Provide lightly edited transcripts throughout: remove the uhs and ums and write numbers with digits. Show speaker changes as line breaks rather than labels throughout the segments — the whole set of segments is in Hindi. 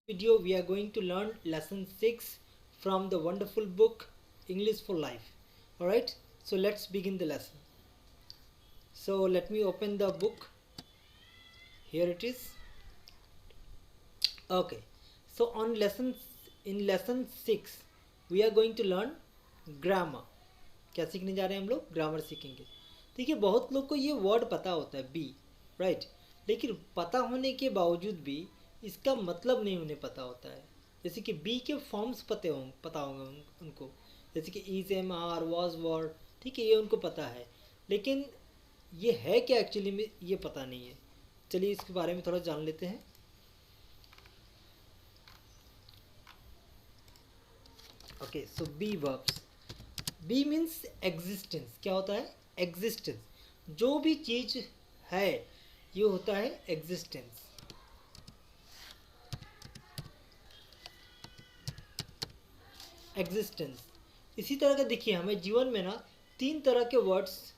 Video we are going to learn lesson 6 from the wonderful book English for Life. Alright, so let's begin the lesson. So let me open the book. Here it is. Okay, so in lesson 6 we are going to learn grammar. क्या सीखने जा रहे हैं हम लोग? ग्रामर सीखेंगे. देखिए, बहुत लोग को ये वर्ड पता होता है बी, राइट, लेकिन पता होने के बावजूद भी इसका मतलब नहीं उन्हें पता होता है. जैसे कि बी के फॉर्म्स पता होंगे उनको, जैसे कि इज, एम, आर, वॉज, वर, ठीक है, ये उनको पता है, लेकिन ये है क्या एक्चुअली में ये पता नहीं है. चलिए इसके बारे में थोड़ा जान लेते हैं. Okay, so be verbs. Be means existence. क्या होता है? एग्जिस्टेंस. जो भी चीज है ये होता है एग्जिस्टेंस. एग्जिस्टेंस. इसी तरह का देखिए, हमें जीवन में ना 3 तरह के वर्ड्स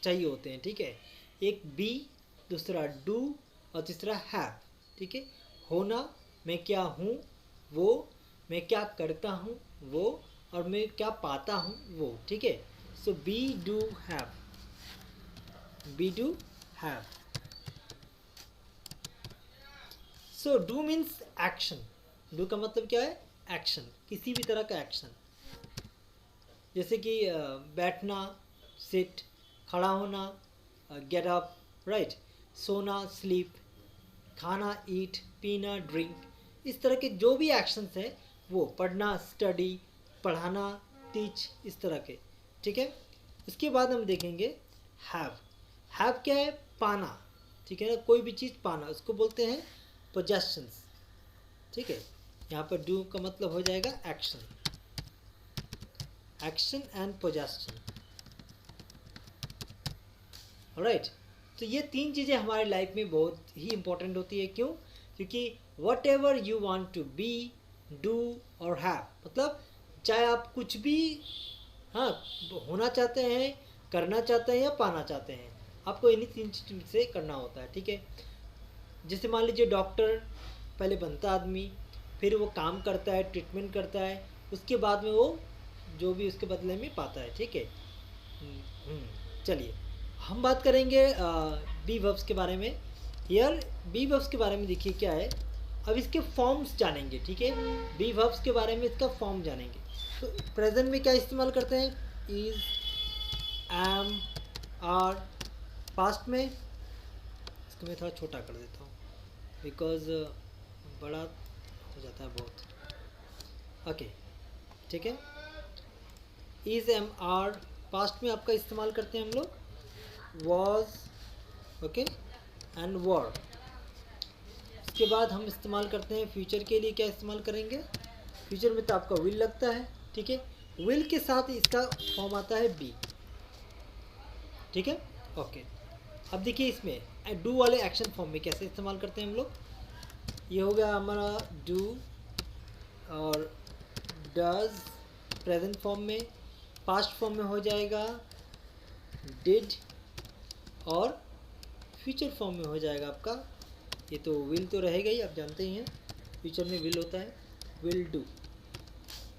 चाहिए होते हैं, ठीक है. एक बी, दूसरा डू और तीसरा हैव. ठीक है, होना, मैं क्या हूँ वो, मैं क्या करता हूँ वो, और मैं क्या पाता हूँ वो. ठीक है, so be do have. Be do have. So do means action. Do का मतलब क्या है? एक्शन. किसी भी तरह का एक्शन, जैसे कि बैठना, सिट, खड़ा होना, गेट अप, राइट, सोना, स्लीप, खाना, ईट, पीना, ड्रिंक. इस तरह के जो भी एक्शंस हैं वो, पढ़ना, स्टडी, पढ़ाना, टीच, इस तरह के. ठीक है, उसके बाद हम देखेंगे हैव. हैव क्या है? पाना. ठीक है ना, कोई भी चीज़ पाना, उसको बोलते हैं पोजेशंस. ठीक है, यहाँ पर डू का मतलब हो जाएगा action. Action and possession. Right, तो ये 3 चीज़ें हमारे लाइफ में बहुत ही इंपॉर्टेंट होती है. क्यों? क्योंकि whatever you want to be, do or have, मतलब चाहे आप कुछ भी, हाँ, होना चाहते हैं, करना चाहते हैं या पाना चाहते हैं, आपको इन्हीं 3 चीज़ से करना होता है. ठीक है, जैसे मान लीजिए डॉक्टर पहले बनता आदमी, फिर वो काम करता है, ट्रीटमेंट करता है, उसके बाद में वो जो भी उसके बदले में पाता है. ठीक है, चलिए हम बात करेंगे बी वर्ब्स के बारे में. हियर बी वर्ब्स के बारे में देखिए क्या है. अब इसके फॉर्म्स जानेंगे. ठीक है, बी वर्ब्स के बारे में इसका फॉर्म जानेंगे. तो प्रेजेंट में क्या इस्तेमाल करते हैं? Is, M, are. पास्ट में इसको मैं थोड़ा छोटा कर देता हूँ बिकॉज बड़ा हो जाता है बहुत. ओके, ठीक है. Is, M, are. पास्ट में आपका इस्तेमाल करते हैं हम लोग was, ओके, एंड वर. इसके बाद हम इस्तेमाल करते हैं फ्यूचर के लिए. क्या इस्तेमाल करेंगे? फ्यूचर में तो आपका विल लगता है. ठीक है, विल के साथ इसका फॉर्म आता है बी. ठीक है, ओके. अब देखिए इसमें डू वाले एक्शन फॉर्म में कैसे इस्तेमाल करते हैं हम लोग. ये हो गया हमारा डू और डज प्रेजेंट फॉर्म में. पास्ट फॉर्म में हो जाएगा डिड, और फ्यूचर फॉर्म में हो जाएगा आपका, ये तो विल तो रहेगा ही, आप जानते ही हैं फ्यूचर में विल होता है, विल डू.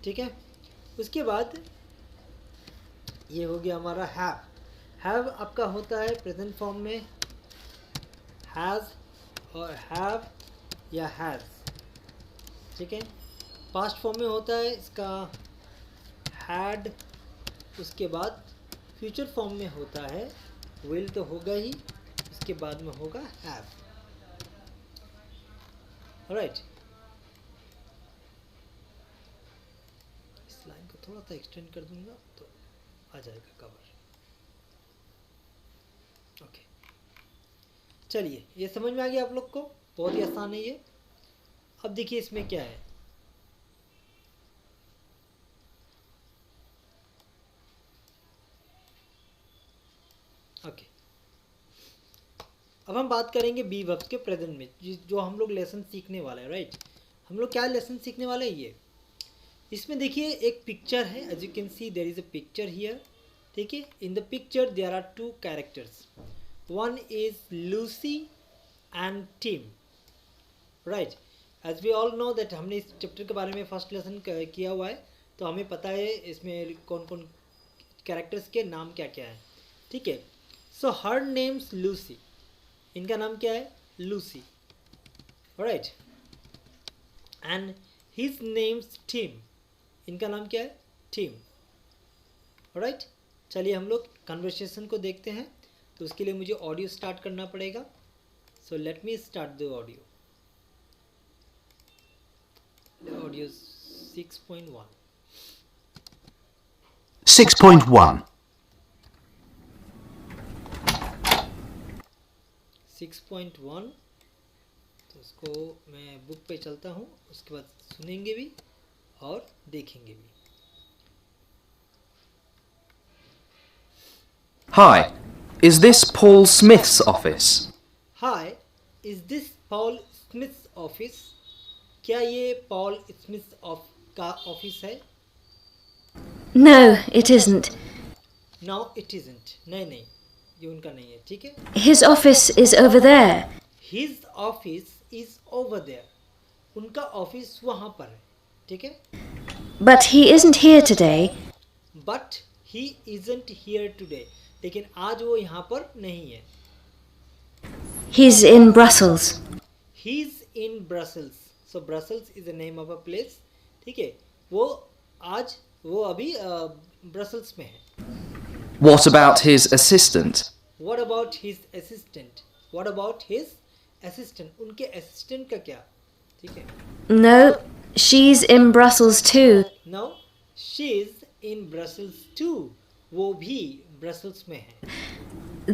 ठीक है, उसके बाद ये हो गया हमारा हैव. हैव आपका होता है प्रेजेंट फॉर्म में हैज़ और हैव या हैज़. ठीक है, पास्ट फॉर्म में होता है इसका हैड. उसके बाद फ्यूचर फॉर्म में होता है विल तो होगा ही, उसके बाद में होगा हैव. राइट, इस लाइन को थोड़ा सा एक्सटेंड कर दूंगा तो आ जाएगा कवर. ओके, चलिए ये समझ में आ गया आप लोग को, बहुत ही आसान है ये. अब देखिए इसमें क्या है. ओके, अब हम बात करेंगे बी वर्ब्स के प्रेजेंट में, जो हम लोग लेसन सीखने वाले हैं. राइट, हम लोग क्या लेसन सीखने वाले हैं ये. इसमें देखिए एक पिक्चर है, as you can see there is a picture here. ठीक है, in the picture there are 2 characters. One is Lucy and Tim. Right, as we all know that हमने इस चैप्टर के बारे में फर्स्ट लेसन किया हुआ है, तो हमें पता है इसमें कौन कौन कैरेक्टर्स के नाम क्या क्या है, ठीक है। सो हर नेम्स लूसी, इनका नाम क्या है, Lucy, right. And his name's Tim, इनका नाम क्या है, टिम, राइट। चलिए हम लोग कन्वर्सेशन को देखते हैं, तो उसके लिए मुझे ऑडियो स्टार्ट करना पड़ेगा। So let me start the audio. Audio 6.1
6.1
6.1। तो उसको मैं बुक पे चलता हूँ, उसके बाद सुनेंगे भी और देखेंगे भी।
Hi, is this Paul Smith's office?
Hi, is this Paul Smith office? क्या ये पॉल स्मिथ का ऑफिस है?
No, it isn't.
No it isn't, नहीं नहीं, ये उनका नहीं है, ठीक है।
His office is over there.
His office is over there, उनका ऑफिस वहाँ पर है, ठीक है।
But he isn't here today.
But he isn't here today, लेकिन आज वो यहाँ पर नहीं है।
He's in Brussels.
He is in Brussels, so Brussels is the name of a place, ठीक है। वो अभी ब्रसल्स में है।
What about his assistant?
What about his assistant? What about his assistant? उनके असिस्टेंट का क्या, ठीक है।
No, she's in Brussels too.
No, she is in Brussels too, वो भी ब्रसल्स में है।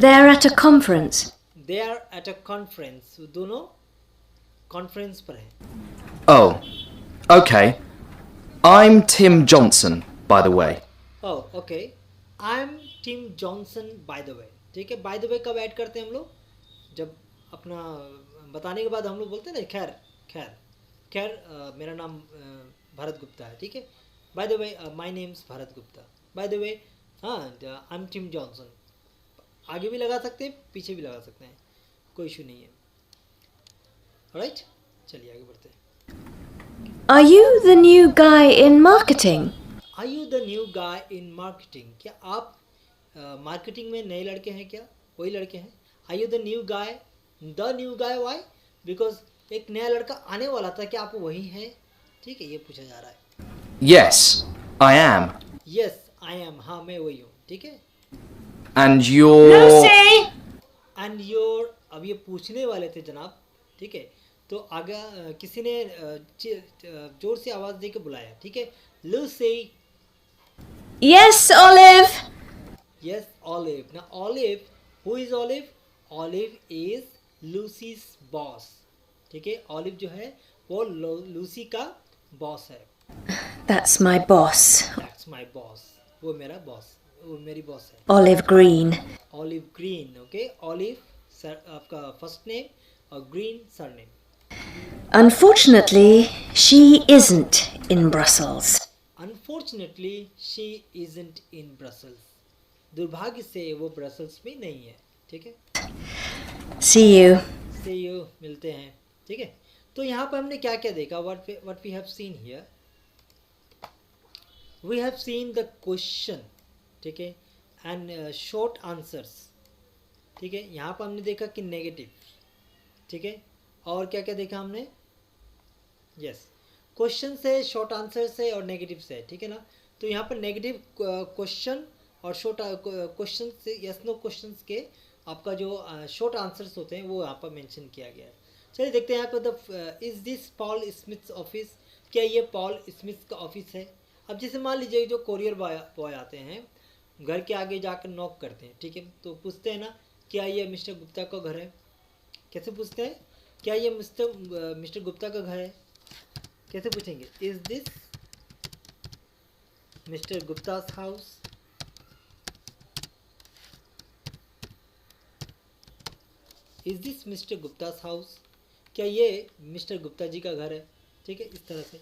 They're at a conference.
They are at a conference, दोनों कॉन्फ्रेंस पर हैं।
Oh, okay. I'm Tim Johnson, by the way.
Oh okay, I am Tim Johnson by the way, ठीक है। बाय द वे कब ऐड करते हैं हम लोग? जब अपना बताने के बाद हम लोग बोलते हैं ना, खैर खैर खैर, मेरा नाम भरत गुप्ता है, ठीक है। Bye the way my names Bharat Gupta, bye the वे, हाँ, आई एम टिम जॉनसन। आगे भी लगा सकते हैं, पीछे भी लगा सकते हैं, कोई इशू नहीं है, राइट। चलिए आगे बढ़ते हैं।
Are you the new guy in marketing?
Are you the new guy in marketing? क्या आप मार्केटिंग में नए लड़के हैं क्या? वही लड़के हैं? Are you the new guy? Why? Because एक नया लड़का आने वाला था, क्या आप वही हैं? ठीक है, ये पूछा जा रहा है।
Yes, I am.
Yes I M, हाँ मैं वही हूँ, ठीक है।
And you're...
एंड योर, अब ये पूछने वाले थे जनाब, ठीक है। तो आगे किसी ने जोर से आवाज़ दे के बुलाया, ठीक है। Lucy,
Yes, Olive.
yes, Olive. Now, Olive, who is Olive? Olive is Lucy's boss. ठीक है, Olive जो है वो लूसी का बॉस है।
That's my boss.
That's my boss. वो मेरा बॉस, वो मेरी बॉस है।
Olive Green.
Olive Green, okay? Olive sir आपका फर्स्ट नेम और green surname.
Unfortunately, she isn't in Brussels.
Unfortunately, she isn't in Brussels. दुर्भाग्य से वो ब्रसल्स में नहीं है, ठीक है।
See you.
See you, मिलते हैं, ठीक है। तो यहाँ पर हमने क्या क्या देखा? what we have seen here, we have seen the question, ठीक है, and short answers, ठीक है। यहाँ पर हमने देखा कि नेगेटिव, ठीक है। और क्या क्या देखा हमने? यस, क्वेश्चन से, शॉर्ट आंसर से और नेगेटिव से, ठीक है ना। तो यहाँ पर नेगेटिव क्वेश्चन और शॉर्ट क्वेश्चन से, यस नो क्वेश्चंस के आपका जो शॉर्ट आंसर्स होते हैं वो यहाँ पर मेंशन किया गया है। चलिए देखते हैं यहाँ पर, is this Paul Smith office? क्या ये पॉल स्मिथ का ऑफिस है? अब जैसे मान लीजिए जो कोरियर बॉय आते हैं, घर के आगे जाकर नॉक करते हैं, ठीक है, तो पूछते हैं ना, क्या ये मिस्टर गुप्ता का घर है? कैसे पूछते हैं? क्या ये मिस्टर गुप्ता का घर है? कैसे पूछेंगे? Is this mister Gupta's house? Is this mister Gupta's house? क्या ये मिस्टर गुप्ता जी का घर है? ठीक है, इस तरह से।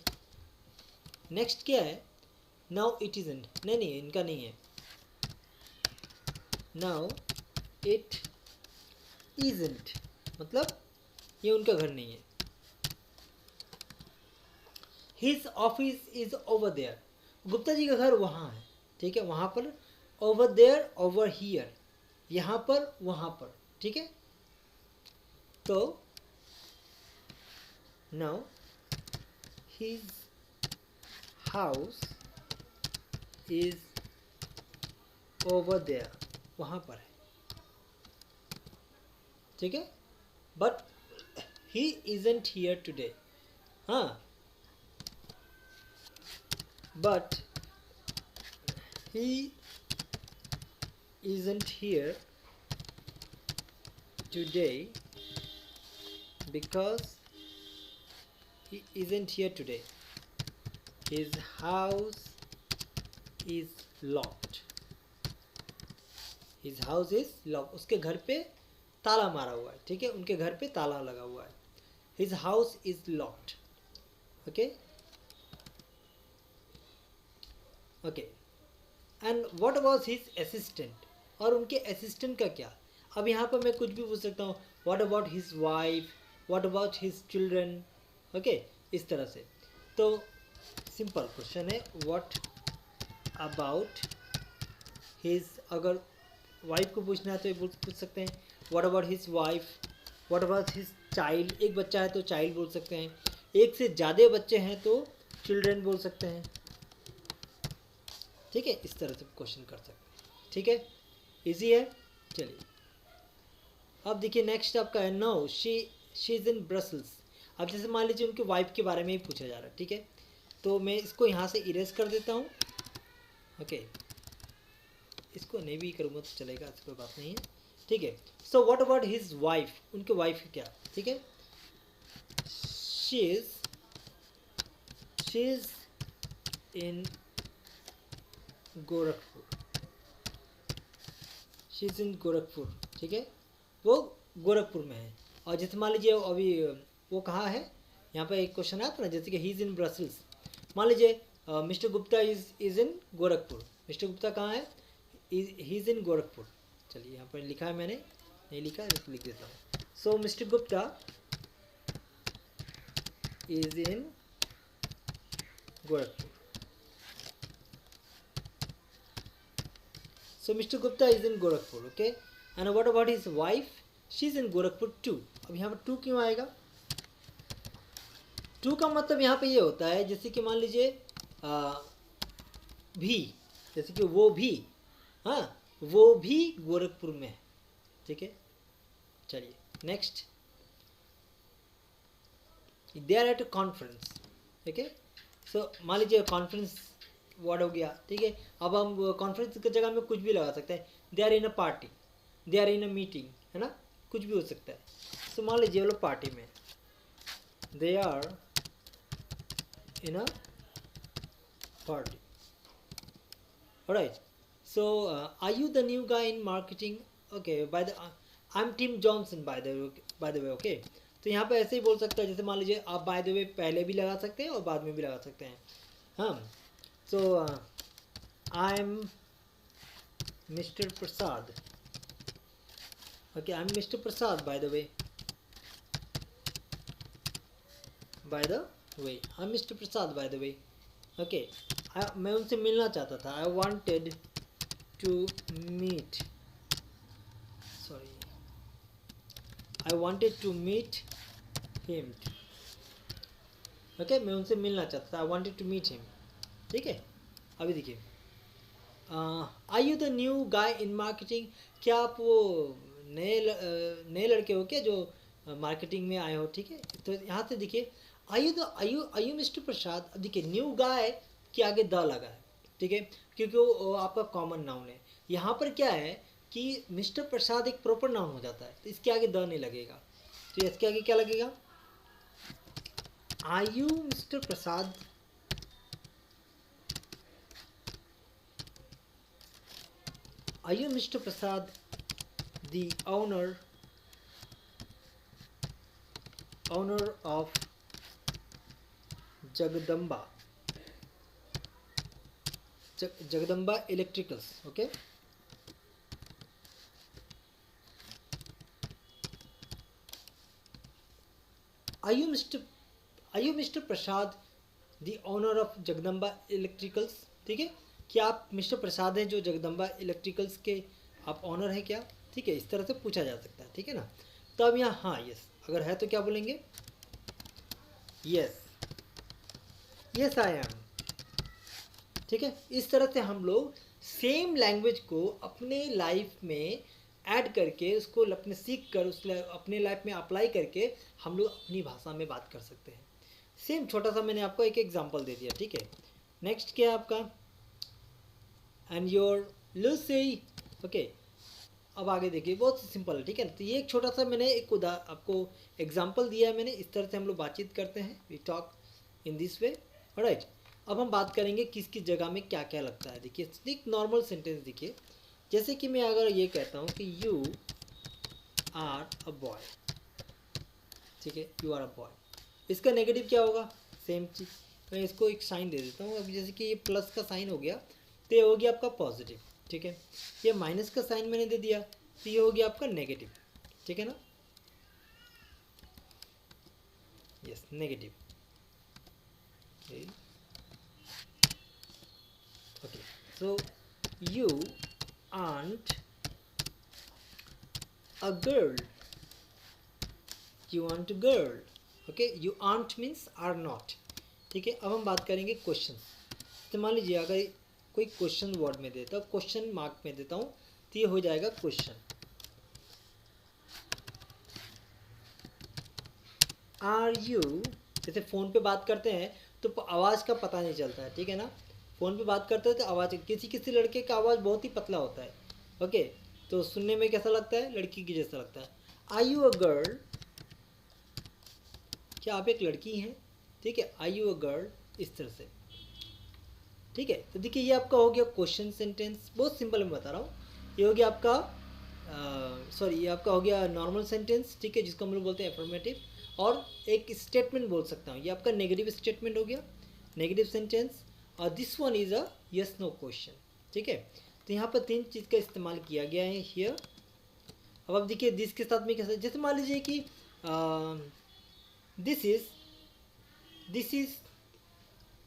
नेक्स्ट क्या है? नाउ इट इजंट, नहीं नहीं इनका नहीं है। नाउ इट इजंट मतलब ये उनका घर नहीं है। His office is over there, Gupta ji का घर वहाँ है, ठीक है, वहाँ पर, ओवर देयर, ओवर हियर, यहाँ पर, वहाँ पर, ठीक है। तो now his house is over there, वहाँ पर है, ठीक है। But he isn't here today, हाँ, but he isn't here today because he isn't here today. His house is locked. His house is locked. उसके घर पे ताला मारा हुआ है, ठीक है, उनके घर पे ताला लगा हुआ है. His house is locked. Okay. Okay. And what about his assistant, और उनके असिस्टेंट का क्या. अब यहाँ पर मैं कुछ भी पूछ सकता हूँ, what about his wife, what about his children, okay, इस तरह से. तो सिंपल क्वेश्चन है, व्हाट अबाउट हिज, अगर वाइफ को पूछना है तो ये पूछ सकते हैं what about his wife, what about his child, एक बच्चा है तो चाइल्ड बोल सकते हैं, एक से ज़्यादा बच्चे हैं तो चिल्ड्रन बोल सकते हैं, ठीक है, इस तरह से क्वेश्चन कर सकते हैं, ठीक है, इजी है. चलिए अब देखिए नेक्स्ट आपका है, no she is in Brussels. अब जैसे मान लीजिए उनके वाइफ के बारे में ही पूछा जा रहा है, ठीक है, तो मैं इसको यहाँ से इरेज कर देता हूँ. ओके, इसको नहीं भी करूँगा तो चलेगा, ऐसी कोई बात नहीं है, ठीक है. So what about his wife, उनके वाइफ क्या, ठीक है, she is in Gorakhpur, she is in Gorakhpur, ठीक है, वो गोरखपुर में है. और जैसे मान लीजिए अभी वो कहाँ है, यहाँ पे एक क्वेश्चन आता ना, जैसे कि ही इज़ इन ब्रसल्स, मान लीजिए mister Gupta is in Gorakhpur, mister Gupta कहाँ है, ही इज़ इन गोरखपुर. चलिए यहाँ पर लिखा है मैंने, नहीं लिखा है, लिख देता हूँ. So mister Gupta is in Gorakhpur. So Mr. Gupta is in Gorakhpur, okay? And what about his wife? She's in Gorakhpur too. अब यहाँ पर टू क्यों आएगा? टू का मतलब यहाँ पे ये होता है, जैसे कि मान लीजिए भी, जैसे कि वो भी, हाँ, वो भी गोरखपुर में है, ठीक है. चलिए next, they are at a conference, ठीक है. सो मान लीजिए कॉन्फ्रेंस वर्ड हो गया, ठीक है. अब हम कॉन्फ्रेंस की जगह में कुछ भी लगा सकते हैं, they are in a party, they are in a meeting, है ना, कुछ भी हो सकता है. तो मान लीजिए वो लोग पार्टी में, they are in a party, alright. So are you the new guy in marketing, okay, by the I am Tim Johnson by the way, okay. तो यहाँ पे ऐसे ही बोल सकता है, जैसे मान लीजिए आप बाय द वे पहले भी लगा सकते हैं और बाद में भी लगा सकते हैं, हाँ. So I'm Mr. Prasad. Okay, I'm Mr. Prasad by the way. I'm Mr. Prasad by the way. Okay, मैं उनसे मिलना चाहता था. I wanted to meet. Sorry. I wanted to meet him. Okay, मैं उनसे मिलना चाहता था. I wanted to meet him. ठीक है. अभी देखिए, are you the new guy in marketing, क्या आप वो नए लड़के हो क्या जो मार्केटिंग में आए हो, ठीक है. तो यहाँ से देखिए, आर यू मिस्टर प्रसाद. अब देखिए न्यू गाय के आगे द लगा है, ठीक है, क्योंकि वो आपका कॉमन नाउन है. यहाँ पर क्या है कि मिस्टर प्रसाद एक प्रॉपर नाउन हो जाता है, तो इसके आगे द नहीं लगेगा. तो इसके आगे क्या लगेगा, are you mister Prasad, are you Mr. Prasad the owner of Jagdamba Electricals, okay. Are you Mr. Prasad the owner of Jagdamba electricals, ठीक है, क्या आप मिस्टर प्रसाद हैं जो जगदम्बा इलेक्ट्रिकल्स के आप ऑनर हैं क्या, ठीक है, इस तरह से पूछा जा सकता है, ठीक है ना। तो अब यहाँ हाँ यस, अगर है तो क्या बोलेंगे, यस, यस आई एम, ठीक है। इस तरह से हम लोग सेम लैंग्वेज को अपने लाइफ में ऐड करके उसको अपने सीख कर उस अपने लाइफ में अप्लाई करके हम लोग अपनी भाषा में बात कर सकते हैं। सेम छोटा सा मैंने आपको एक एग्जांपल दे दिया, ठीक है। नेक्स्ट क्या है आपका, एंड योर लूसी, ओके। अब आगे देखिए, बहुत सिंपल है, ठीक है। तो ये एक छोटा सा मैंने एक आपको एग्जांपल दिया है मैंने, इस तरह से हम लोग बातचीत करते हैं, we talk in this way, right. अब हम बात करेंगे किस किस जगह में क्या क्या लगता है। देखिए एक नॉर्मल सेंटेंस, देखिए जैसे कि मैं अगर ये कहता हूँ कि यू आर अ बॉय, ठीक है, यू आर अ बॉय, इसका नेगेटिव क्या होगा, सेम चीज़, मैं इसको एक साइन दे देता हूँ। अब जैसे कि ये प्लस का साइन हो गया तो ये हो गया आपका पॉजिटिव, ठीक है। ये माइनस का साइन मैंने दे दिया तो ये हो गया आपका नेगेटिव, ठीक है ना, yes negative, okay. So you aren't a girl, you aren't a girl, okay, you aren't means are not, ठीक है। अब हम बात करेंगे क्वेश्चन। तो मान लीजिए अगर कोई क्वेश्चन वर्ड में देता हूँ, क्वेश्चन मार्क में देता हूँ, तो ये हो जाएगा क्वेश्चन। आर यू, जैसे फ़ोन पे बात करते हैं तो आवाज़ का पता नहीं चलता है, ठीक है ना। फ़ोन पे बात करते हैं तो आवाज़, किसी किसी लड़के का आवाज़ बहुत ही पतला होता है, ओके, तो सुनने में कैसा लगता है, लड़की की जैसा लगता है। आर यू अ गर्ल, क्या आप एक लड़की हैं, ठीक है, आर यू अ गर्ल, इस तरह से, ठीक है। तो देखिए ये आपका हो गया क्वेश्चन सेंटेंस, बहुत सिंपल मैं बता रहा हूँ। ये हो गया आपका सॉरी, ये आपका हो गया नॉर्मल सेंटेंस, ठीक है, जिसको हम लोग बोलते हैं एफर्मेटिव। और एक स्टेटमेंट बोल सकता हूँ, ये आपका नेगेटिव स्टेटमेंट हो गया, नेगेटिव सेंटेंस। और this one is a yes no question, ठीक है। तो यहाँ पर तीन चीज़ का इस्तेमाल किया गया है हियर। अब आप देखिए दिस के साथ में कैसे, जैसे मान लीजिए कि this is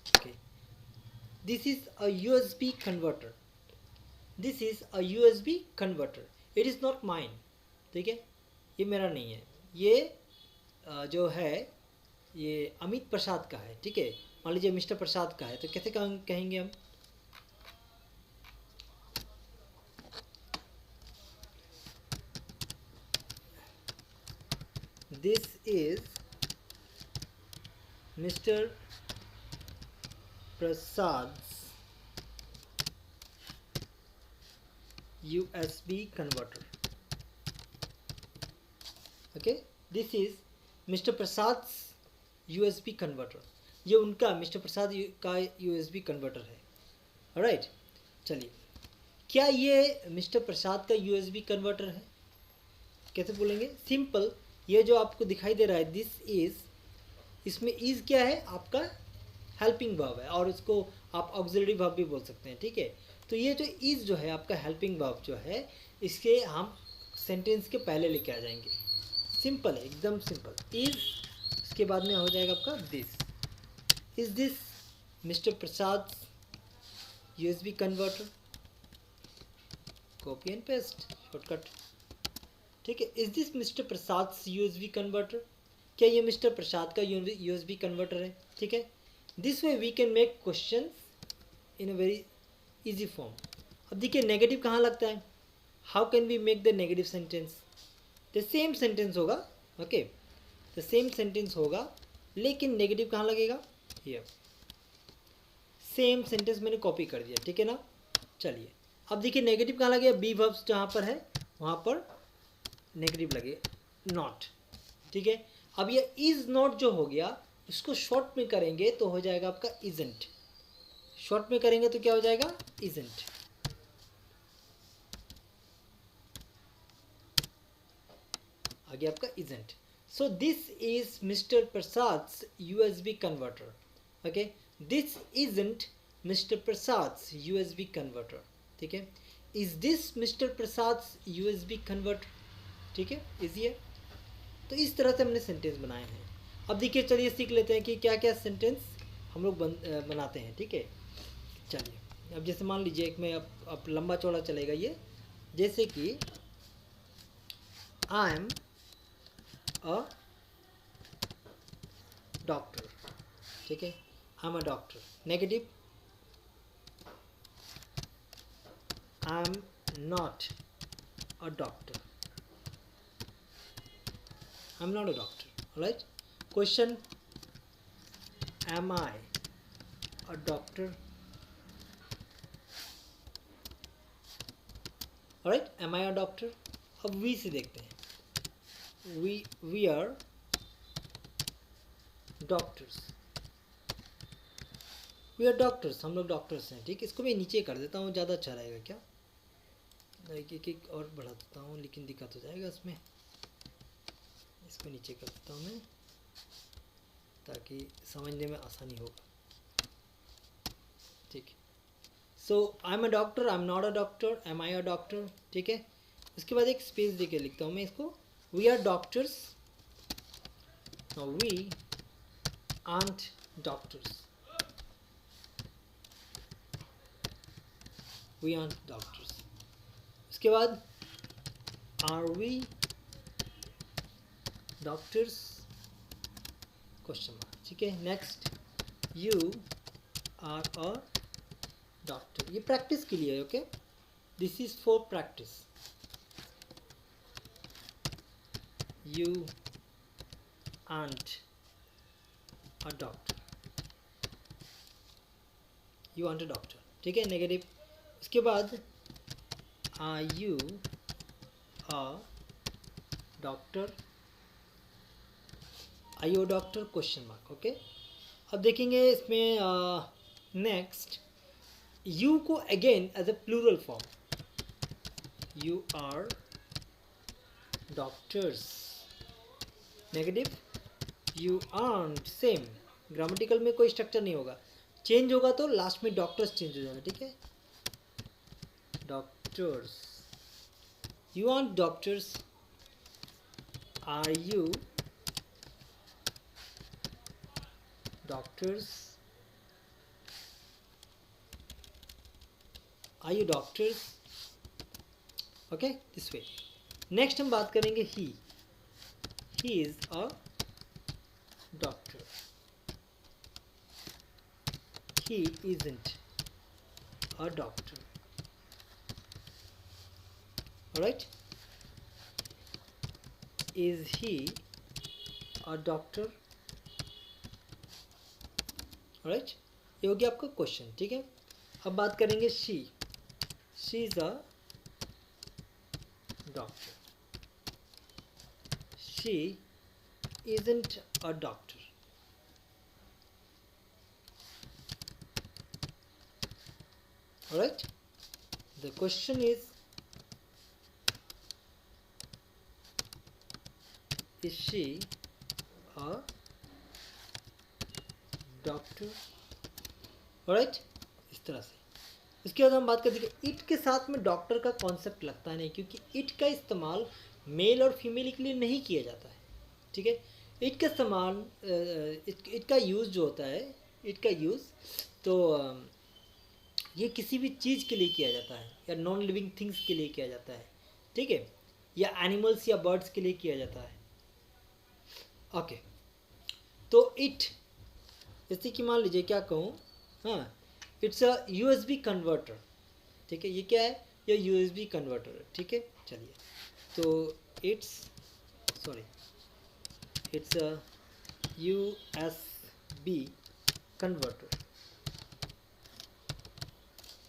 okay, this is a USB converter, this is a USB converter, it is not mine, ठीक है, ये मेरा नहीं है, ये जो है ये अमित प्रसाद का है, ठीक है। मान लीजिए मिस्टर प्रसाद का है, तो कैसे कहेंगे हम, this is mister Prasad USB converter, okay, this is mister Prasad USB converter, ये उनका मिस्टर प्रसाद का USB कन्वर्टर है, राइट। चलिए, क्या ये मिस्टर प्रसाद का USB कन्वर्टर है, कैसे बोलेंगे, सिंपल, ये जो आपको दिखाई दे रहा है दिस इज़, इसमें इज़ क्या है आपका हेल्पिंग वर्ब है, और इसको आप ऑक्सिलरी वर्ब भी बोल सकते हैं, ठीक है। तो ये जो इज़ जो है आपका हेल्पिंग वर्ब जो है, इसके हम सेंटेंस के पहले लेके आ जाएंगे, सिंपल है, एकदम सिंपल, इज़, उसके बाद में हो जाएगा आपका this, is this mister Prasad USB converter, copy and paste shortcut, ठीक है। Is this mister Prasad USB converter, क्या ये मिस्टर प्रसाद का USB कन्वर्टर है, ठीक है। This way we can make question in a very easy form. अब देखिए नेगेटिव कहाँ लगता है, how can we make the negative sentence, the same sentence होगा, ओके, द सेम सेंटेंस होगा, लेकिन नेगेटिव कहाँ लगेगा, हियर, सेम सेंटेंस मैंने कॉपी कर दिया, ठीक है ना। चलिए अब देखिए नेगेटिव कहाँ लगेगा, बी वर्ब्स जहाँ पर है वहाँ पर नेगेटिव लगे, नॉट, ठीक है। अब ये इज़ नॉट जो हो गया, इसको शॉर्ट में करेंगे तो हो जाएगा आपका इजेंट, शॉर्ट में करेंगे तो क्या हो जाएगा, इजेंट, आगे आपका isn't. So this is mister Prasad's USB converter, okay, this isn't mister Prasad's USB converter, ठीक है। Is this mister Prasad's USB converter, ठीक है, इजी है। तो इस तरह से हमने सेंटेंस बनाए हैं। अब देखिए चलिए सीख लेते हैं कि क्या क्या सेंटेंस हम लोग बनाते हैं, ठीक है। चलिए अब जैसे मान लीजिए एक में अब लंबा चौड़ा चलेगा ये, जैसे कि आई एम अ डॉक्टर, ठीक है, I am a doctor. Negative, I am not a doctor, I am not a doctor. Right, question, am I a doctor? Right, am I a doctor? अब वी से देखते हैं, we are doctors, we are doctors, हम लोग डॉक्टर्स हैं, ठीक है। इसको मैं नीचे कर देता हूँ, ज़्यादा अच्छा रहेगा क्या, एक और बढ़ा देता हूँ, लेकिन दिक्कत हो जाएगा इसमें। इसको नीचे कर देता हूँ मैं, ताकि समझने में आसानी होगा, ठीक है। So I am a doctor, I am not a doctor, am I a doctor, ठीक है। उसके बाद एक स्पेस दे के लिखता हूँ मैं इसको, we are doctors, we aren't doctors, we aren't doctors. उसके बाद are we doctors, question mark, ठीक है। Next, you are a doctor. ये प्रैक्टिस के लिए है, okay, this is for practice. You aren't a doctor, you aren't a doctor, ठीक है, नेगेटिव। उसके बाद are you a doctor, I you doctor, question mark, okay. अब देखेंगे इसमें नेक्स्ट, यू को again as a plural form, you are doctors, negative, you aren't, same, grammatical में कोई स्ट्रक्चर नहीं होगा, चेंज होगा तो लास्ट में डॉक्टर्स चेंज हो जाएगा, ठीक है, doctors, you are doctors, are you doctors, are you doctors, okay, this way. Next हम बात करेंगे he is a doctor, he isn't a doctor, alright, is he a doctor, alright, ये हो गया आपका क्वेश्चन, ठीक है। अब बात करेंगे she is a doctor, she isn't a doctor, alright, the question is she a doctor, alright, इस तरह से। उसके बाद हम बात करते हैं कि इट के साथ में डॉक्टर का कॉन्सेप्ट लगता नहीं, क्योंकि इट का इस्तेमाल मेल और फीमेल के लिए नहीं किया जाता है, ठीक है। इट का इस्तेमाल इट का यूज़ जो होता है, इट का यूज़ तो ये किसी भी चीज़ के लिए किया जाता है, या नॉन लिविंग थिंग्स के लिए किया जाता है, ठीक है, या एनिमल्स या बर्ड्स के लिए किया जाता है, ओके। तो इट, जैसे कि मान लीजिए क्या कहूँ, हाँ, इट्स अ यूएसबी कन्वर्टर, ठीक है, ये क्या है, ये यूएसबी कन्वर्टर है, ठीक है। चलिए, तो इट्स अ यूएसबी कन्वर्टर,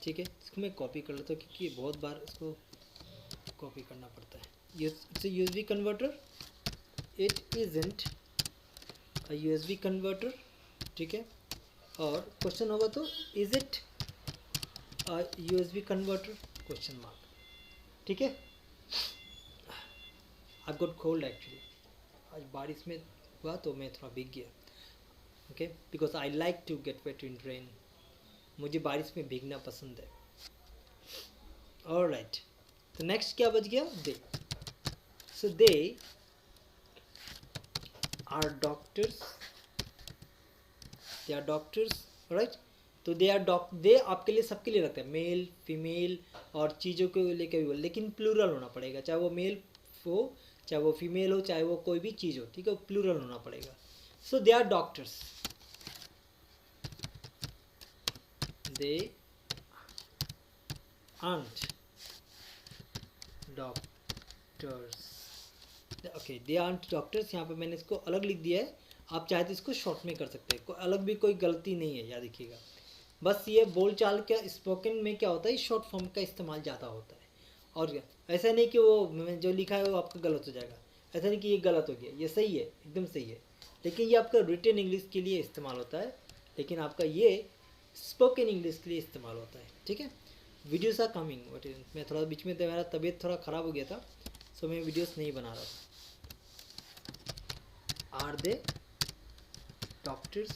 ठीक है। इसको मैं कॉपी कर लेता हूँ, क्योंकि बहुत बार इसको कॉपी करना पड़ता है। It's a USB converter, it isn't a USB converter, ठीक है। और क्वेश्चन होगा तो is it a USB converter, question mark, ठीक है। आई गॉट कोल्ड एक्चुअली, आज बारिश में हुआ तो मैं थोड़ा भीग गया, okay, because I like to get wet in rain, मुझे बारिश में भीगना पसंद है, ऑलराइट। तो नेक्स्ट क्या बच गया, they, so they are doctors, they are doctors, right. तो दे आपके लिए सबके लिए रखते हैं, मेल फीमेल और चीज़ों को लेकर भी बोल, लेकिन प्लूरल होना पड़ेगा, चाहे वो मेल हो चाहे वो फीमेल हो चाहे वो कोई भी चीज़ हो, ठीक है, प्लूरल होना पड़ेगा। So they are doctors, they aren't doctors, okay they aren't doctors. यहाँ पे मैंने इसको अलग लिख दिया है, आप चाहे तो इसको शॉर्ट में कर सकते हैं, अलग भी कोई गलती नहीं है, याद रखिएगा। बस ये बोलचाल का स्पोकन में क्या होता है, शॉर्ट फॉर्म का इस्तेमाल ज़्यादा होता है। और क्या, ऐसा नहीं कि वो जो लिखा है वो आपका गलत हो जाएगा, ऐसा नहीं कि ये गलत हो गया, ये सही है, एकदम सही है, लेकिन ये आपका रिटन इंग्लिश के लिए इस्तेमाल होता है, लेकिन आपका ये स्पोकन इंग्लिश के लिए इस्तेमाल होता है, ठीक है। वीडियोस आर कमिंग, बट मैं थोड़ा बीच में मेरा तबीयत थोड़ा ख़राब हो गया था, सो मैं वीडियोस नहीं बना रहा था। Are they doctors,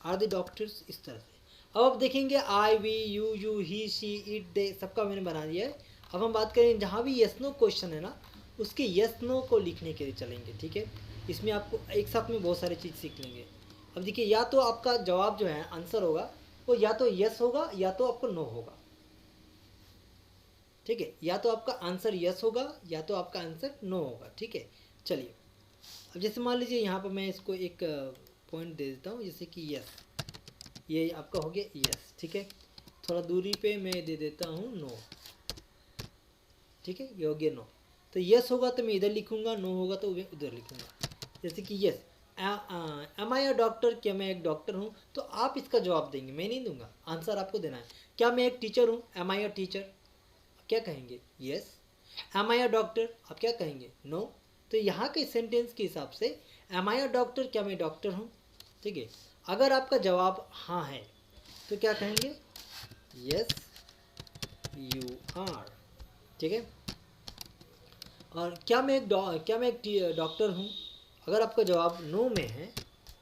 are they doctors, इस तरह से। अब आप देखेंगे I we you you he she it they सबका मैंने बना दिया है। अब हम बात करें जहाँ भी यस नो क्वेश्चन है ना, उसके यस नो को लिखने के लिए चलेंगे, ठीक है। इसमें आपको एक साथ में बहुत सारी चीज़ सीख लेंगे। अब देखिए, या तो आपका जवाब जो है आंसर होगा वो या तो यस होगा या तो आपको नो होगा, ठीक है, या तो आपका आंसर यस होगा या तो आपका आंसर नो होगा, ठीक है। चलिए, अब जैसे मान लीजिए यहाँ पर मैं इसको एक पॉइंट दे देता हूँ, जैसे कि यस, ये आपका हो गया यस, ठीक है। थोड़ा दूरी पे मैं दे देता हूँ नो, ठीक है, ये हो गया नो। तो यस होगा तो मैं इधर लिखूँगा, नो होगा तो मैं उधर लिखूँगा। जैसे कि yes, am I a doctor, क्या मैं एक डॉक्टर हूँ, तो आप इसका जवाब देंगे, मैं नहीं दूंगा, आंसर आपको देना है। क्या मैं एक टीचर हूँ, एम आई अ टीचर, क्या कहेंगे, yes. Am I a doctor, आप क्या कहेंगे, नो। तो यहाँ के सेंटेंस के हिसाब से एम आई अ डॉक्टर, क्या मैं डॉक्टर हूँ, ठीक है। अगर आपका जवाब हाँ है तो क्या कहेंगे, यस यू आर, ठीक है। और क्या मैं एक डॉक्टर हूँ, अगर आपका जवाब नो में है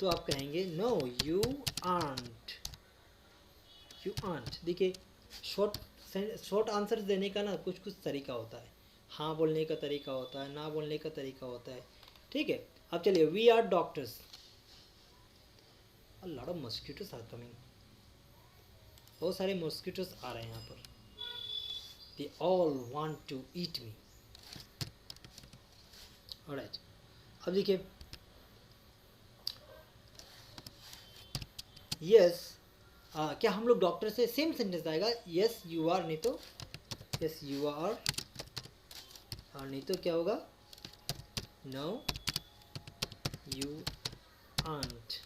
तो आप कहेंगे no you aren't, you aren't. देखिए, शॉर्ट आंसर देने का ना कुछ कुछ तरीका होता है, हाँ बोलने का तरीका होता है, ना बोलने का तरीका होता है, ठीक है। अब चलिए, we are doctors, a lot of mosquitoes are coming, बहुत सारे मॉस्किटोस आ रहे हैं यहाँ पर, they all want to eat me, alright। अब देखिए, यस, क्या हम लोग डॉक्टर से सेम सेंटेंस आएगा, यस यू आर, नहीं तो यस यू आर, और नहीं तो क्या होगा, नो यू आंट,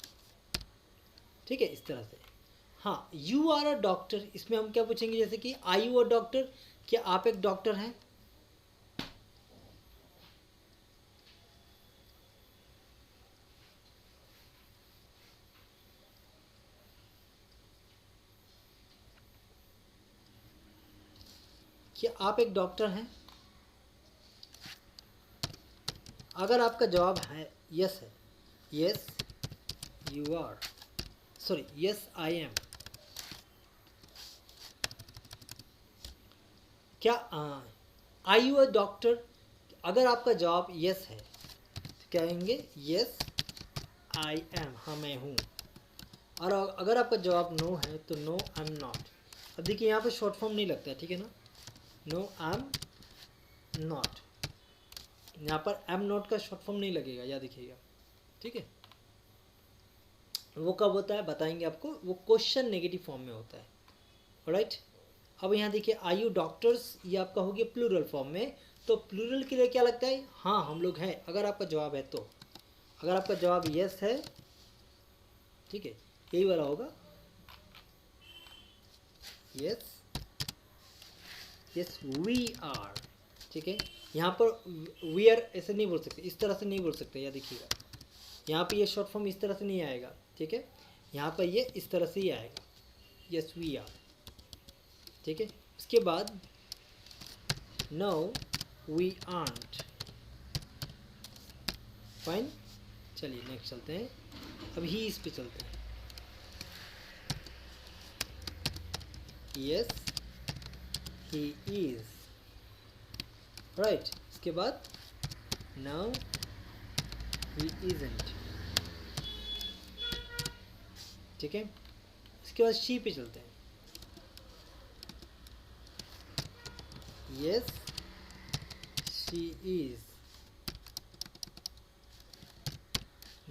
ठीक है, इस तरह से। हाँ, यू आर अ डॉक्टर, इसमें हम क्या पूछेंगे, जैसे कि आई यू अ डॉक्टर, क्या आप एक डॉक्टर हैं, क्या आप एक डॉक्टर हैं। अगर आपका जवाब है यस है, yes you are, sorry yes I am, क्या आई यू अ डॉक्टर, अगर आपका जवाब यस है तो कहेंगे यस आई एम, हाँ मैं हूँ। और अगर आपका जवाब नो है तो नो आई एम नॉट। अब देखिए, यहाँ पे शॉर्ट फॉर्म नहीं लगता है, ठीक है ना, नो आई एम नॉट, यहाँ पर एम नॉट का शॉर्ट फॉर्म नहीं लगेगा, याद रखिएगा, ठीक है। वो कब होता है बताएंगे आपको, वो क्वेश्चन नेगेटिव फॉर्म में होता है, ऑलराइट। अब यहाँ देखिए, आई यू डॉक्टर्स, ये आपका हो गया प्लूरल फॉर्म में, तो प्लूरल के लिए क्या लगता है, हाँ हम लोग हैं, अगर आपका जवाब है तो। अगर आपका जवाब यस है, ठीक है, यही वाला होगा, यस यस वी आर, ठीक है। यहाँ पर वी आर ऐसे नहीं बोल सकते, इस तरह से नहीं बोल सकते, याद देखिएगा, यहाँ पे ये शॉर्ट फॉर्म इस तरह से नहीं आएगा, ठीक है, यहाँ पर ये इस तरह से ही आएगा, यस वी आर, ठीक है। उसके बाद नो वी आंट, फाइन। चलिए नेक्स्ट चलते हैं, अब ही इस पे चलते हैं, यस ही इज, राइट। इसके बाद नो ही इजंट, ठीक है। इसके बाद शी पे चलते हैं। Yes she is,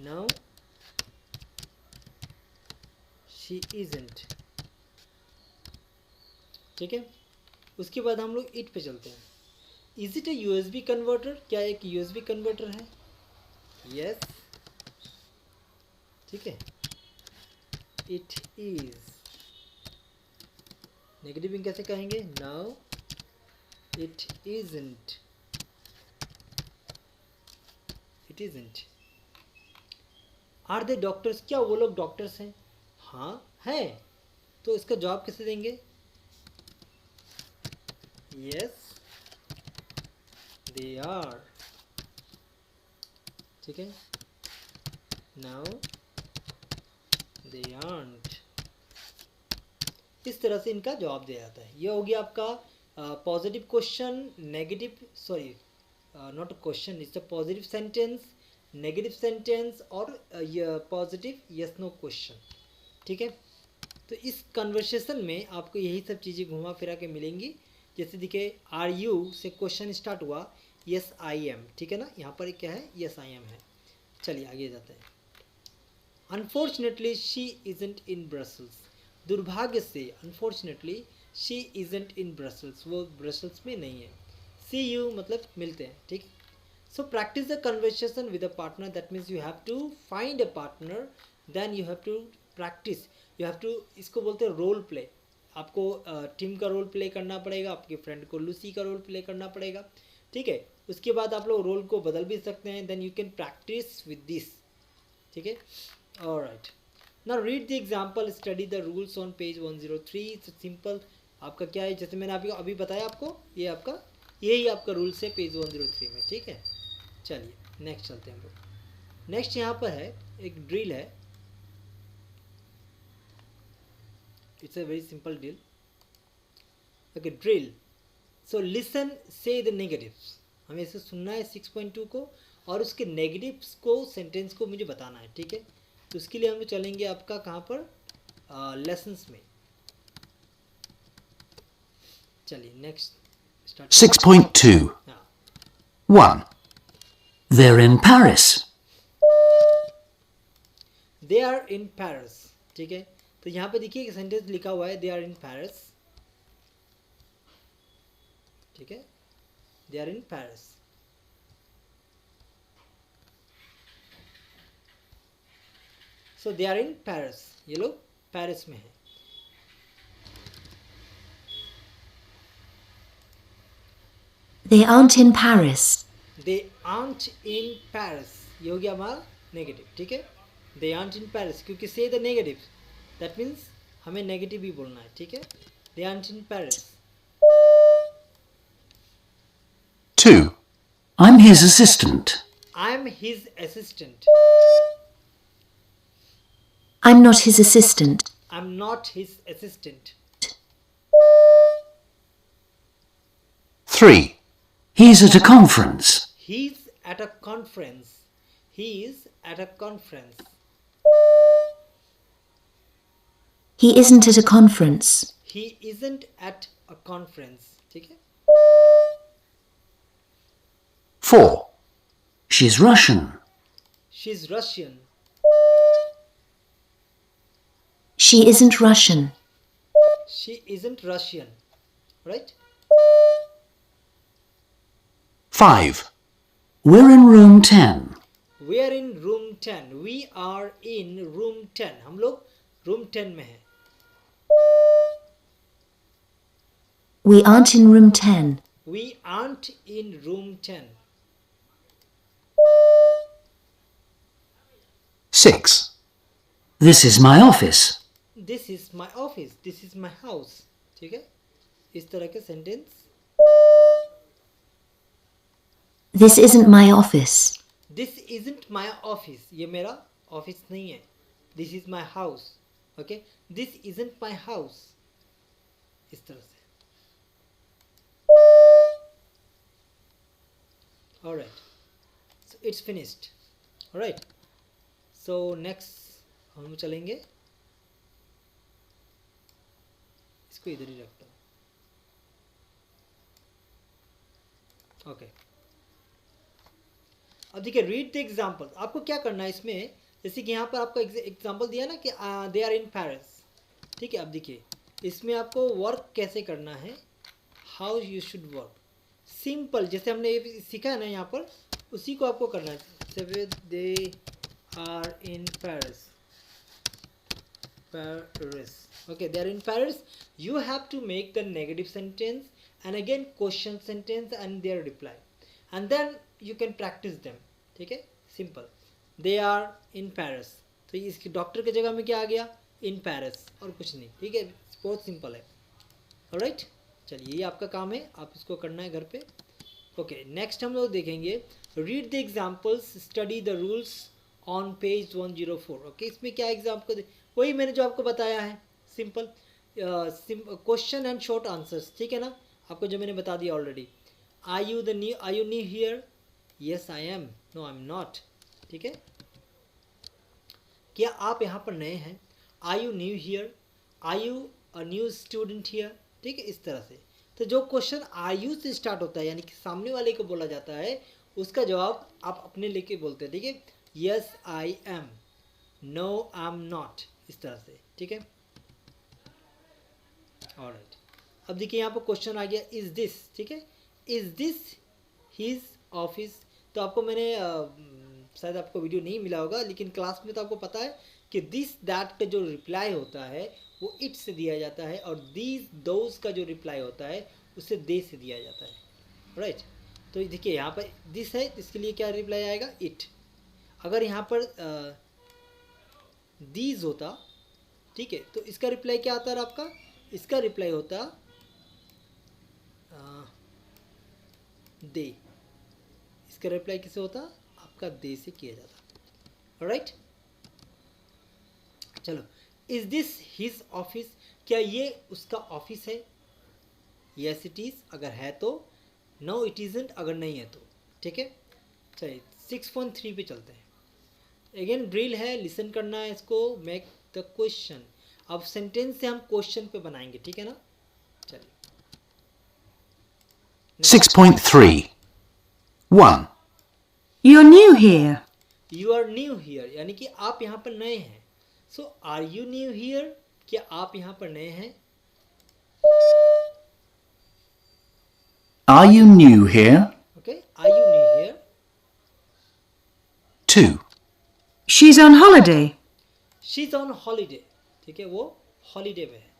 now she isn't, ठीक है। उसके बाद हम लोग इट पे चलते हैं। Is it A USB converter, क्या एक यूएसबी कन्वर्टर है? यस, ठीक है। इट इज, नेगेटिव में कैसे कहेंगे? Now it isn't, it isn't. Are they doctors, क्या वो लोग डॉक्टर्स हैं? हाँ है। तो इसका जवाब कैसे देंगे? यस दे आर, ठीक है। Now they aren't. इस तरह से इनका जवाब दिया जाता है। ये हो गया आपका positive question, negative, sorry not a question, it's a positive sentence, negative sentence और पॉजिटिव यस नो क्वेश्चन, ठीक है। तो इस कन्वर्सेशन में आपको यही सब चीज़ें घुमा फिरा के मिलेंगी। जैसे देखिए आर यू से क्वेश्चन स्टार्ट हुआ, यस आई एम, ठीक है ना। यहाँ पर क्या है? यस आई एम है। चलिए आगे जाते हैं। Unfortunately she isn't in Brussels, दुर्भाग्य से, unfortunately she isn't in Brussels, वो ब्रसल्स में नहीं है। सी यू मतलब मिलते हैं, ठीक है। So practice the conversation with a partner, that means you have to find a partner, then you have to practice, you have to, इसको बोलते हैं रोल प्ले। आपको टीम का रोल प्ले करना पड़ेगा, आपके फ्रेंड को लूसी का रोल प्ले करना पड़ेगा, ठीक है। उसके बाद आप लोग रोल को बदल भी सकते हैं, then you can practice with this, ठीक है। Alright, now read the example, study the rules on page 103। It's simple. आपका क्या है, जैसे मैंने अभी बताया आपको, ये आपका यही आपका रूल्स है पेज 103 में, ठीक है। चलिए नेक्स्ट चलते हैं हम लोग। नेक्स्ट यहाँ पर है एक ड्रिल है, it's a very simple drill. Okay drill, so listen से द नेगेटिव्स, हमें इसे सुनना है 6.2 को, और उसके नेगेटिव्स को, सेंटेंस को मुझे बताना है, ठीक है। तो उसके लिए हम चलेंगे आपका कहाँ पर, लेसन्स में। चलिए नेक्स्ट स्टार्ट।
6.2.
हाँ
1. They're in Paris.
They are in Paris, ठीक है। तो यहाँ पे देखिए सेंटेंस लिखा हुआ है दे आर इन पेरिस, ठीक है। They are in Paris, so they are in Paris, ये लोग पेरिस में है।
They aren't in Paris.
They aren't in Paris, ये हो गया हमारा नेगेटिव, ठीक है। दे आंट इन पेरिस, क्योंकि से द नेगेटिव, दैट मीन्स हमें नेगेटिव ही बोलना है, ठीक है। दे aren't in Paris.
2. I'm his assistant.
I am his assistant,
I'm not his assistant.
I am not his assistant.
3. He's at a conference.
He is at a conference. He is at a conference.
He isn't at a conference.
He isn't at a conference. ठीक है।
4. She's Russian.
She's Russian.
She isn't Russian.
She isn't Russian. Right?
5. We're in room 10.
We are in room 10. We are in room 10. हम लोग room 10 में हैं.
We aren't in room 10.
We aren't in room 10.
6. This is my office.
This is my office. This is my house. ठीक है? इस तरह के sentence.
This isn't my office.
This isn't my office. ये मेरा ऑफिस नहीं है. This is my house. Okay? This isn't my house. इस तरह से. Alright. So it's finished. Alright. So next हम चलेंगे इसको इधर ही रखता हूँ। ओके, अब देखिए रीड द एग्जाम्पल। आपको क्या करना है इसमें, जैसे कि यहाँ पर आपको एग्जाम्पल दिया ना कि दे आर इन पेरिस, ठीक है। अब देखिए इसमें आपको वर्क कैसे करना है, how you should work, simple जैसे हमने ये सीखा है ना यहाँ पर, उसी को आपको करना है। They are in Paris, okay, they are in Paris. You have to make the negative sentence and again question sentence and their reply, and then you can practice them, ठीक है। Simple, they are in Paris, तो इसकी डॉक्टर की जगह में क्या आ गया, in Paris, और कुछ नहीं, ठीक है। बहुत सिंपल है। ऑलराइट, चलिए ये आपका काम है, आप इसको करना है घर पे। ओके, नेक्स्ट हम लोग देखेंगे read the examples, study the rules on page 104। Okay, इसमें क्या एग्जाम्पल, वही मैंने जो आपको बताया है, simple question and short answers, ठीक है ना, आपको जो मैंने बता दिया already. Are you new here, yes I am, no I am not, ठीक है। क्या आप यहाँ पर नए हैं, are you new here, are you a new student here, ठीक है। इस तरह से तो जो क्वेश्चन आर यू से स्टार्ट होता है, यानी कि सामने वाले को बोला जाता है, उसका जवाब आप अपने लेके बोलते हैं, ठीक है। Yes I am, no I am not, इस तरह से, ठीक है। ऑलराइट, अब देखिए यहाँ पर क्वेश्चन आ गया, इज दिस, ठीक है, इज दिस हिज ऑफिस। तो आपको मैंने शायद आपको वीडियो नहीं मिला होगा, लेकिन क्लास में तो आपको पता है कि दिस दैट का जो रिप्लाई होता है वो इट से दिया जाता है, और दीज दोज का जो रिप्लाई होता है उसे दे से दिया जाता है। राइट, तो देखिए यहाँ पर दिस है, इसके लिए क्या रिप्लाई आएगा, इट। अगर यहाँ पर दीज होता, ठीक है, तो इसका रिप्लाई क्या आता है आपका, इसका रिप्लाई होता दे। इसका रिप्लाई किसे होता, आपका दे से किया जाता। राइट, चलो, इज दिस हिज ऑफिस, क्या ये उसका ऑफिस है, यस इट इज अगर है तो, नो इट इजंट अगर नहीं है तो, ठीक है। चलिए 6.3 पे चलते हैं। अगेन ड्रिल है, लिसन करना है इसको, मेक द क्वेश्चन। अब सेंटेंस से हम क्वेश्चन पे बनाएंगे, ठीक है ना। चलिए
6.3 1.
You're new here.
You are new here, यानी कि आप यहाँ पर नए हैं। So are you new here, क्या आप यहाँ पर नए हैं।
Are you new here?
Okay, are you new here.
2.
She's on holiday.
She is on holiday, ठीक है, वो हॉलीडे में है।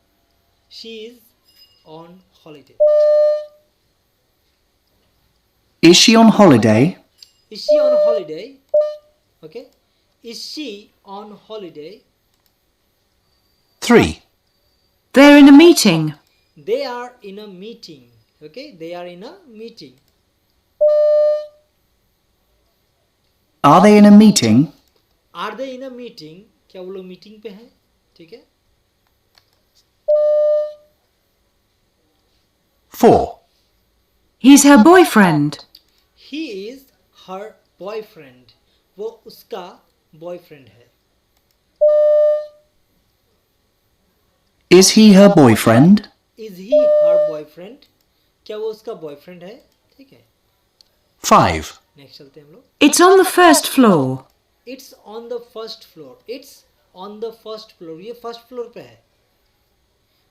She is on holiday.
Is she on holiday?
Is she on holiday, okay, is she on holiday.
3.
They're in a meeting.
They are in a meeting. Okay, they are in a meeting.
Are they in a meeting?
Are they in a meeting? क्या वो लोग मीटिंग पे हैं, ठीक है।
4.
He's her boyfriend.
He is her boyfriend. वो उसका बॉयफ्रेंड है।
Is he her boyfriend?
Is he her boyfriend? क्या वो उसका बॉयफ्रेंड है, ठीक है।
5.
नेक्स्ट चलते हैं हम लोग।
It's on the first floor.
It's on the first floor. It's on the first floor. ये फर्स्ट फ्लोर पे है,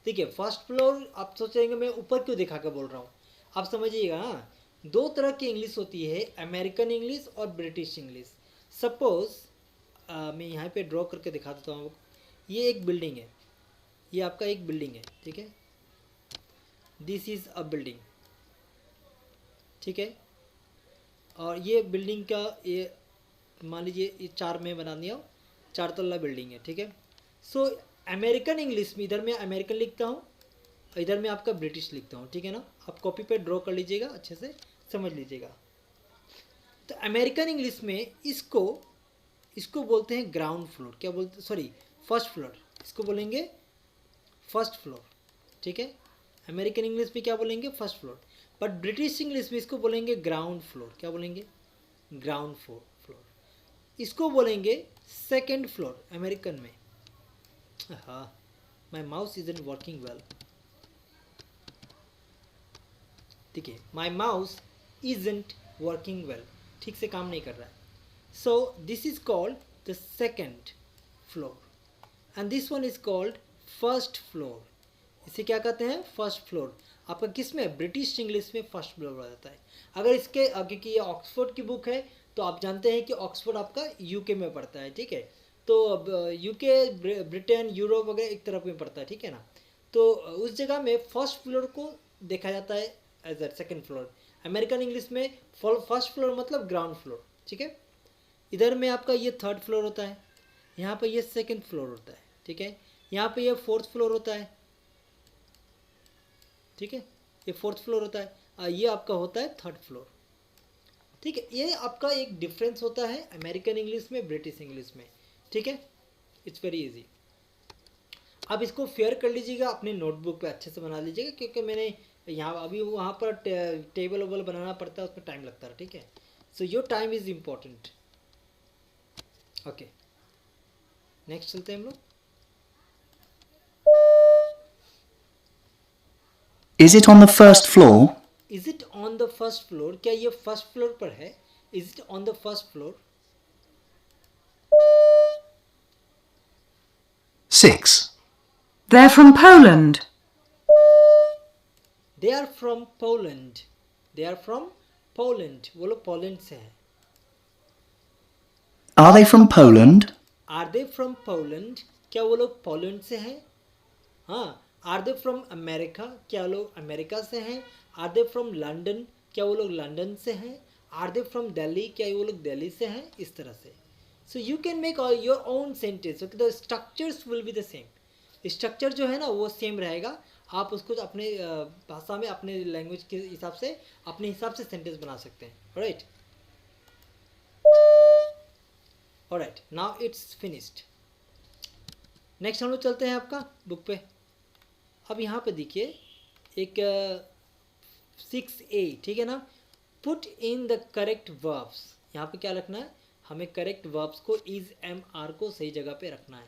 ठीक है। फर्स्ट फ्लोर आप सोचेंगे मैं ऊपर क्यों दिखा कर बोल रहा हूँ, आप समझिएगा ना। दो तरह की इंग्लिश होती है, अमेरिकन इंग्लिश और ब्रिटिश इंग्लिश। सपोज मैं यहाँ पे ड्रॉ करके दिखा देता हूँ आपको। ये एक बिल्डिंग है, ये आपका एक बिल्डिंग है, ठीक है। दिस इज़ अ बिल्डिंग, ठीक है। और ये बिल्डिंग का ये मान लीजिए ये 4 में बना दिया, 4 तल्ला बिल्डिंग है, ठीक है। सो अमेरिकन इंग्लिश में इधर मैं अमेरिकन लिखता हूँ, इधर मैं आपका ब्रिटिश लिखता हूँ, ठीक है ना। आप कॉपी पे ड्रॉ कर लीजिएगा, अच्छे से समझ लीजिएगा। तो अमेरिकन इंग्लिश में इसको बोलते हैं ग्राउंड फ्लोर, क्या बोलते, सॉरी फर्स्ट फ्लोर, इसको बोलेंगे फर्स्ट फ्लोर, ठीक है। अमेरिकन इंग्लिश में क्या बोलेंगे, first floor. But British English में इसको बोलेंगे ग्राउंड फ्लोर, क्या बोलेंगे, ग्राउंड फ्लोर। इसको बोलेंगे सेकंड फ्लोर अमेरिकन में। हाँ, माई माउस इजंट वर्किंग वेल, देखिए माई माउस इजंट वर्किंग वेल, ठीक से काम नहीं कर रहा है. So this is called the second floor and this one is called first floor. इसे क्या कहते हैं? First floor. आपका किस में? ब्रिटिश इंग्लिश में फर्स्ट फ्लोर आ जाता है. अगर इसके क्योंकि ये ऑक्सफोर्ड की बुक है तो आप जानते हैं कि ऑक्सफोर्ड आपका यूके में पड़ता है, ठीक है. तो अब यूके, ब्रिटेन, यूरोप वगैरह एक तरफ में पड़ता है, ठीक है ना. तो उस जगह में फर्स्ट फ्लोर को देखा जाता है as a second floor. American English में फर्स्ट फ्लोर मतलब ग्राउंड फ्लोर, ठीक है. इधर में आपका ये थर्ड फ्लोर होता है, यहाँ पे ये सेकेंड फ्लोर होता है, ठीक है. यहाँ पे ये फोर्थ फ्लोर होता है, ठीक है. ये फोर्थ फ्लोर होता है, ये आपका होता है थर्ड फ्लोर, ठीक है. ये आपका एक डिफरेंस होता है अमेरिकन इंग्लिश में, ब्रिटिश इंग्लिश में, ठीक है. It's very easy. आप इसको फेयर कर लीजिएगा, अपने नोटबुक पे अच्छे से बना लीजिएगा, क्योंकि मैंने यहाँ अभी वहाँ पर टेबल वेबल बनाना पड़ता है, उसमें टाइम लगता है, ठीक है. So your time is important. Okay, next चलते हैं हम लोग.
Is it on the first floor?
Is it on the first floor? क्या ये फर्स्ट फ्लोर पर है? Is it on the first floor?
6.
They're from Poland.
They are from Poland. They are from Poland. वो लोग पोलैंड से हैं.
Are they from Poland?
Are they from Poland? क्या वो लोग पोलैंड से हैं? हाँ. Are they from America? क्या लोग अमेरिका से हैं? Are they from London? क्या वो लोग लंदन से हैं? Are they from Delhi? क्या वो लोग दिल्ली से हैं? इस तरह से. So you can make your own sentence. The structures will be the same. Structure जो है ना वो सेम रहेगा. आप उसको अपने भाषा में, अपने लैंग्वेज के हिसाब से, अपने हिसाब से सेंटेंस बना सकते हैं. Right. Alright, now it's finished. Next हम लोग चलते हैं आपका बुक पे. अब यहाँ पे देखिए एक 6A, ठीक है ना. Put in the correct verbs. यहाँ पे क्या रखना है? हमें करेक्ट वर्ब्स को इज एम आर को सही जगह पे रखना है,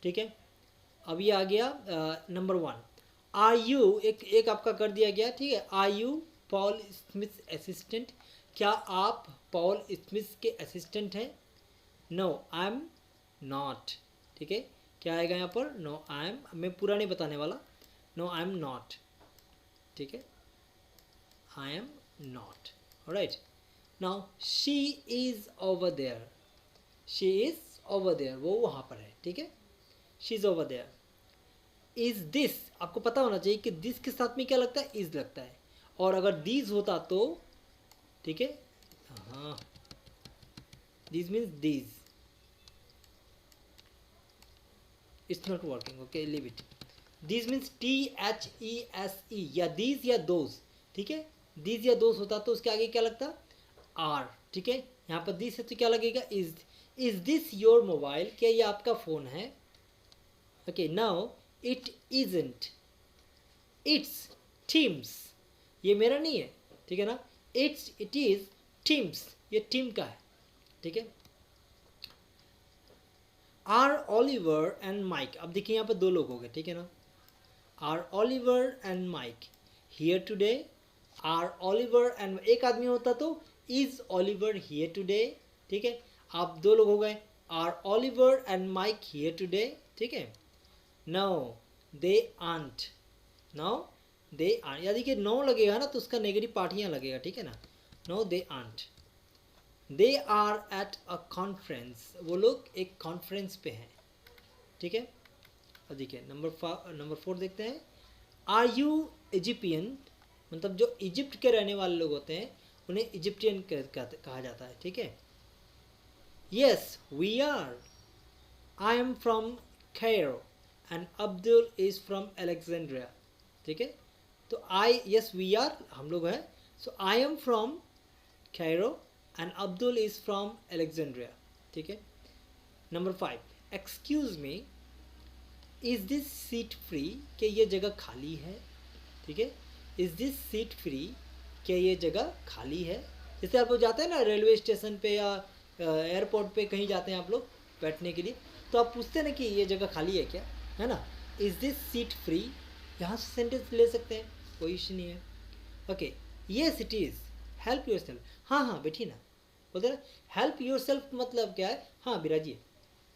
ठीक है. अब ये आ गया नंबर 1. आर यू, एक आपका कर दिया गया, ठीक है. Are you Paul Smith assistant? क्या आप पॉल स्मिथ के असिस्टेंट हैं? नो आई एम नॉट, ठीक है. क्या आएगा यहाँ पर? No I am. मैं पूरा नहीं बताने वाला. नो आई एम नॉट, ठीक है. I am not. Alright. Now she is over there. She is over there. वो वहाँ पर है, ठीक है. She is over there. Is this, आपको पता होना चाहिए कि दिस के साथ में क्या लगता है? इज लगता है. और अगर दीज होता तो, ठीक है. हाँ, this means these. It's not working. Okay, leave it. This means THESE, या दीज या दोज, ठीक है. दीज या दोज होता तो उसके आगे क्या लगता? आर, ठीक है. यहाँ पर दिस है तो क्या लगेगा? Is this your mobile? क्या ये आपका फ़ोन है? Okay. Now it isn't. It's Tim's. ये मेरा नहीं है, ठीक है ना. It is Tim's. ये टीम का है, ठीक है. Are Oliver and Mike. अब देखिए यहाँ पर दो लोग हो गए, ठीक है ना. Are Oliver and Mike here today? Are Oliver and, एक आदमी होता तो इज ऑलिवर हियर टुडे, ठीक है. आप दो लोग हो गए. Are Oliver and Mike here today, ठीक है. No they aren't. No they aren't. यानी कि नो लगेगा ना तो उसका नेगेटिव पार्ट यहाँ लगेगा, ठीक है ना. No they aren't. They are at a conference. वो लोग एक कॉन्फ्रेंस पे हैं, ठीक है. अब देखिए नंबर 4 देखते हैं. Are you Egyptian? मतलब जो इजिप्ट के रहने वाले लोग होते हैं उन्हें इजिप्टियन कहा जाता है, ठीक है. Yes we are. I am from Cairo and Abdul is from Alexandria, ठीक है. तो यस वी आर, हम लोग हैं. So I am from Cairo and Abdul is from Alexandria, ठीक है. Number 5. Excuse me, is this seat free? क्या ये जगह खाली है, ठीक है. Is this seat free? क्या ये जगह खाली है? जैसे आप लोग जाते हैं ना रेलवे स्टेशन पे या एयरपोर्ट पे कहीं जाते हैं आप लोग बैठने के लिए, तो आप पूछते हैं ना कि ये जगह खाली है क्या, है ना. Is this seat free? यहाँ से सेंटेंस ले सकते हैं, कोई इश्यू नहीं है. Okay. Yes it is, help your self, हाँ हाँ बैठिए ना, बोलते ना हेल्प योर सेल्फ मतलब क्या है, हाँ बिराजिए,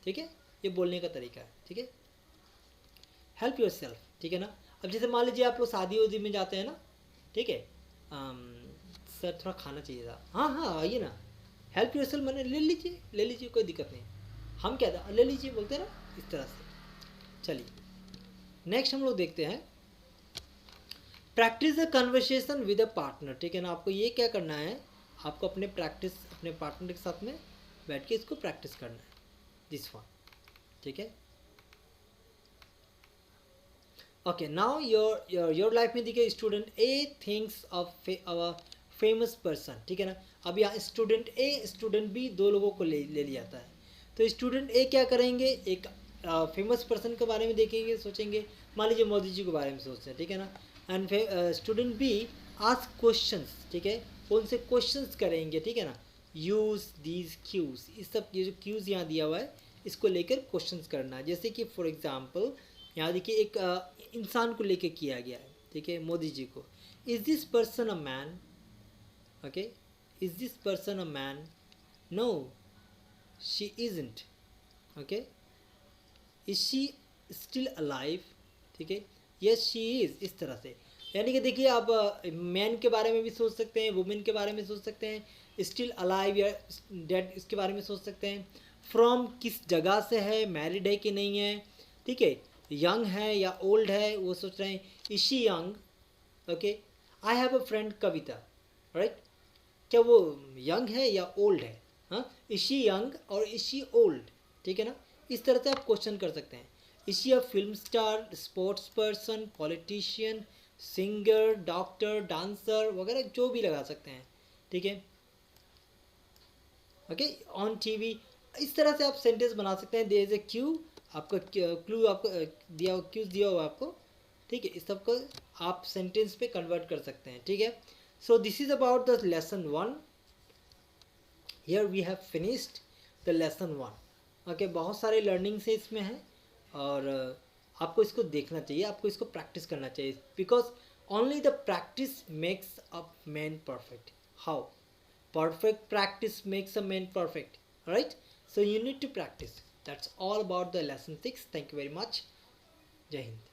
ठीक है, ये बोलने का तरीका है, ठीक है, हेल्प योर सेल्फ, ठीक है ना। अब जैसे मान लीजिए आप लोग शादी उदी में जाते हैं ना, ठीक है, सर थोड़ा खाना चाहिए था, हाँ हाँ आइए ना, हेल्प योर सेल्फ मैंने ले लीजिए कोई दिक्कत नहीं, हम क्या था ले लीजिए बोलते हैं ना, इस तरह से। चलिए नेक्स्ट हम लोग देखते हैं, practice the conversation with a partner, ठीक है ना। आपको ये क्या करना है, आपको अपने पार्टनर के साथ में बैठ के इसको प्रैक्टिस करना है, दिस वन, ठीक है। ओके नाउ योर लाइफ में देखिए student A thinks of famous person, ठीक है ना। अब यहाँ स्टूडेंट ए स्टूडेंट बी दो लोगों को ले लिया जाता है। तो स्टूडेंट ए क्या करेंगे, एक फेमस पर्सन के बारे में देखेंगे, सोचेंगे, मान लीजिए मोदी जी के बारे में सोचते हैं, ठीक है ना। And student be ask questions, ठीक है, उनसे क्वेश्चंस करेंगे, ठीक है ना। यूज़ दीज क्यूज, इस सब ये जो क्यूज़ यहाँ दिया हुआ है इसको लेकर क्वेश्चंस करना है। जैसे कि फॉर एग्जांपल यहाँ देखिए एक इंसान को लेकर किया गया है, ठीक है, मोदी जी को, is this person a man, okay, is this person a man, no she isn't, okay, is she still alive, ठीक है, यस शी इज़, इस तरह से। यानी कि देखिए आप मैन के बारे में भी सोच सकते हैं, वुमेन के बारे में सोच सकते हैं, स्टिल अलाइव या डेड इसके बारे में सोच सकते हैं, फ्रॉम किस जगह से है, मैरिड है कि नहीं है, ठीक है, यंग है या ओल्ड है, वो सोच रहे हैं, is she young, okay, I have a friend Kavita, right, क्या वो यंग है या ओल्ड है, हाँ, इज शी यंग और इज शी ओल्ड, ठीक है ना। इस तरह से आप क्वेश्चन कर सकते हैं। Is she a film star, sports person, politician, singer, doctor, dancer वगैरह जो भी लगा सकते हैं, ठीक है, ओके, ऑन टीवी, इस तरह से आप सेंटेंस बना सकते हैं। देयर इज ए क्यू, आपका क्लू आपको दिया, क्यूज दिया हुआ आपको, ठीक है, इस सब को आप सेंटेंस पे कन्वर्ट कर सकते हैं, ठीक है। So this is about the lesson 1, here we have finished the lesson 1, okay. बहुत सारे लर्निंग्स है इसमें है, और आपको इसको देखना चाहिए, आपको इसको प्रैक्टिस करना चाहिए, because only the practice makes a man perfect. How? Perfect practice makes a man perfect, right? So you need to practice. That's all about the lesson 6. Thank you very much. Jai Hind.